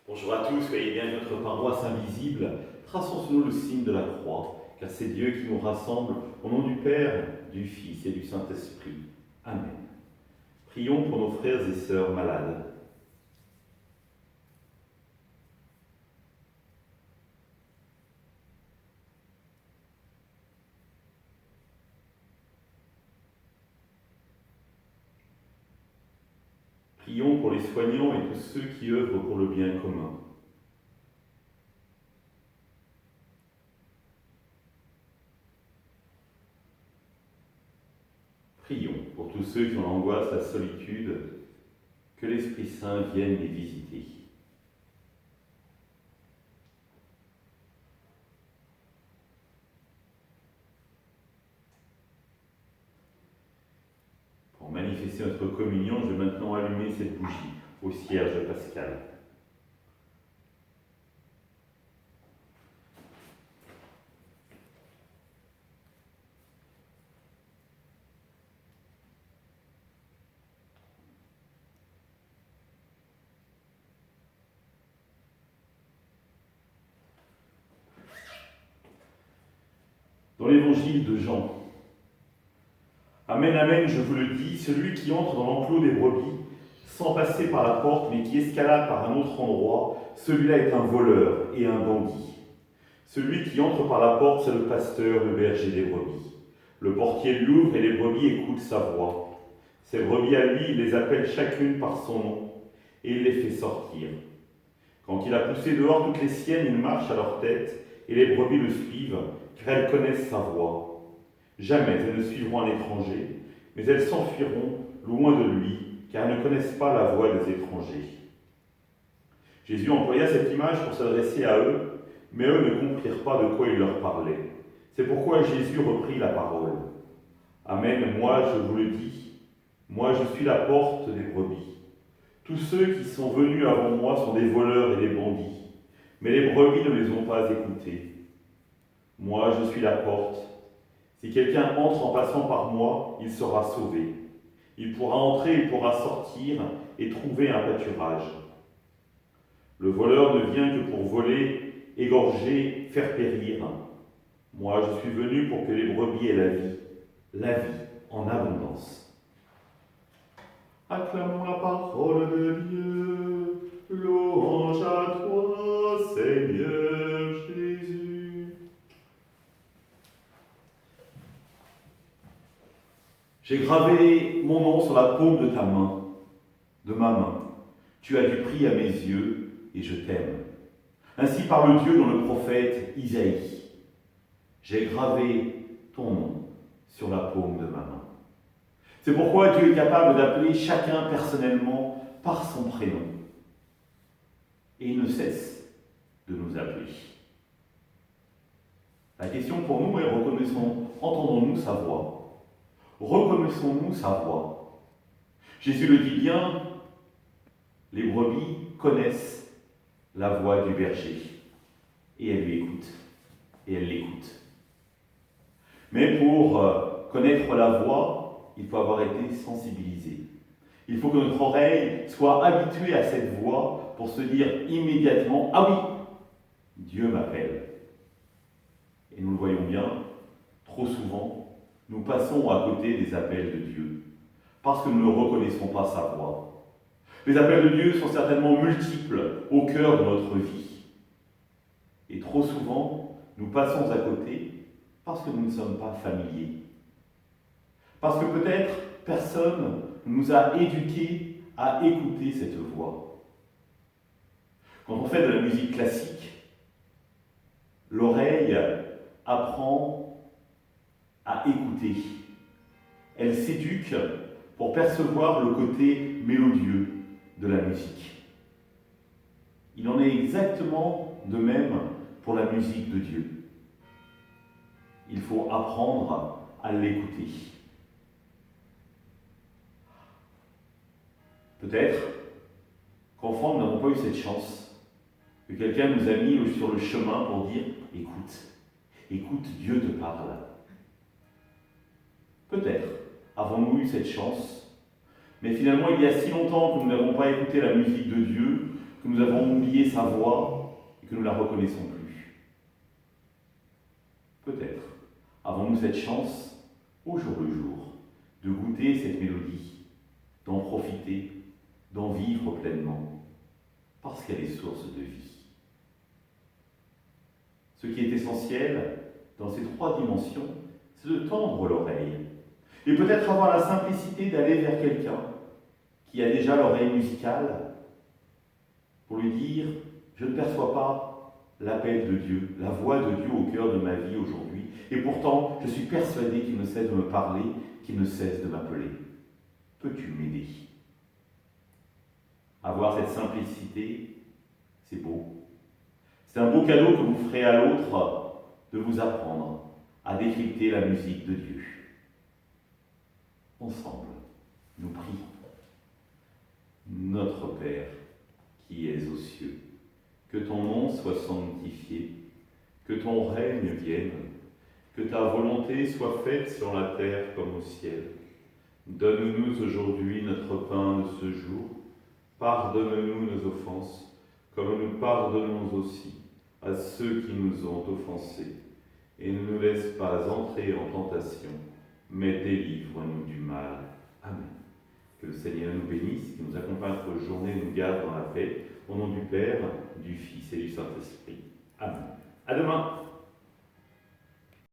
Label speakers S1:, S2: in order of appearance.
S1: Bonjour à tous, soyez bienvenus à notre paroisse invisible. Traçons sur nous le signe de la croix, car c'est Dieu qui nous rassemble au nom du Père, du Fils et du Saint-Esprit. Amen. Prions pour nos frères et sœurs malades. Prions pour les soignants et tous ceux qui œuvrent pour le bien commun. Prions pour tous ceux qui ont l'angoisse, la solitude, que l'Esprit Saint vienne les visiter. Pour manifester notre communion, je vais maintenant allumer cette bougie au cierge pascal. Dans l'évangile de Jean, Amen, amen, je vous le dis, celui qui entre dans l'enclos des brebis, sans passer par la porte, mais qui escalade par un autre endroit, celui-là est un voleur et un bandit. Celui qui entre par la porte, c'est le pasteur, le berger des brebis. Le portier l'ouvre et les brebis écoutent sa voix. Ces brebis à lui, il les appelle chacune par son nom, et il les fait sortir. Quand il a poussé dehors toutes les siennes, il marche à leur tête, et les brebis le suivent, car elles connaissent sa voix. Jamais elles ne suivront un étranger, mais elles s'enfuiront loin de lui, car elles ne connaissent pas la voix des étrangers. Jésus employa cette image pour s'adresser à eux, mais eux ne comprirent pas de quoi il leur parlait. C'est pourquoi Jésus reprit la parole. Amen, moi je vous le dis, moi je suis la porte des brebis. Tous ceux qui sont venus avant moi sont des voleurs et des bandits, mais les brebis ne les ont pas écoutés. Moi je suis la porte. Si quelqu'un entre en passant par moi, il sera sauvé. Il pourra entrer, il pourra sortir et trouver un pâturage. Le voleur ne vient que pour voler, égorger, faire périr. Moi, je suis venu pour que les brebis aient la vie en abondance. Acclamons la parole de Dieu, louange à toi, Seigneur Jésus. J'ai gravé mon nom sur la paume de ta main, de ma main. Tu as du prix à mes yeux et je t'aime. Ainsi parle Dieu dans le prophète Isaïe. J'ai gravé ton nom sur la paume de ma main. C'est pourquoi Dieu est capable d'appeler chacun personnellement par son prénom. Et il ne cesse de nous appeler. La question pour nous est, entendons-nous sa voix? Reconnaissons-nous sa voix? Jésus le dit bien, les brebis connaissent la voix du berger. Et elles lui écoutent. Et elles l'écoutent. Mais pour connaître la voix, il faut avoir été sensibilisé. Il faut que notre oreille soit habituée à cette voix pour se dire immédiatement, ah oui, Dieu m'appelle. Et nous le voyons bien, trop souvent, nous passons à côté des appels de Dieu, parce que nous ne reconnaissons pas sa voix. Les appels de Dieu sont certainement multiples au cœur de notre vie. Et trop souvent, nous passons à côté parce que nous ne sommes pas familiers. Parce que peut-être personne nous a éduqués à écouter cette voix. Quand on fait de la musique classique, l'oreille apprend à écouter. Elle s'éduque pour percevoir le côté mélodieux de la musique. Il en est exactement de même pour la musique de Dieu. Il faut apprendre à l'écouter. Peut-être qu'enfant, nous n'avons pas eu cette chance, que quelqu'un nous a mis sur le chemin pour dire « écoute, Dieu te parle ». Peut-être avons-nous eu cette chance, mais finalement il y a si longtemps que nous n'avons pas écouté la musique de Dieu, que nous avons oublié sa voix et que nous ne la reconnaissons plus. Peut-être avons-nous cette chance, au jour le jour, de goûter cette mélodie, d'en profiter, d'en vivre pleinement, parce qu'elle est source de vie. Ce qui est essentiel dans ces trois dimensions, c'est de tendre l'oreille et peut-être avoir la simplicité d'aller vers quelqu'un qui a déjà l'oreille musicale pour lui dire « Je ne perçois pas l'appel de Dieu, la voix de Dieu au cœur de ma vie aujourd'hui, et pourtant je suis persuadé qu'il ne cesse de me parler, qu'il ne cesse de m'appeler. Peux-tu m'aider ?» Avoir cette simplicité, c'est beau. C'est un beau cadeau que vous ferez à l'autre de vous apprendre à décrypter la musique de Dieu. Ensemble, nous prions. Notre Père, qui es aux cieux, que ton nom soit sanctifié, que ton règne vienne, que ta volonté soit faite sur la terre comme au ciel. Donne-nous aujourd'hui notre pain de ce jour. Pardonne-nous nos offenses, comme nous pardonnons aussi à ceux qui nous ont offensés. Et ne nous laisse pas entrer en tentation, mais délivre-nous du mal. Amen. Que le Seigneur nous bénisse, qu'il nous accompagne notre journée, nous garde dans la paix. Au nom du Père, du Fils et du Saint-Esprit. Amen. À demain.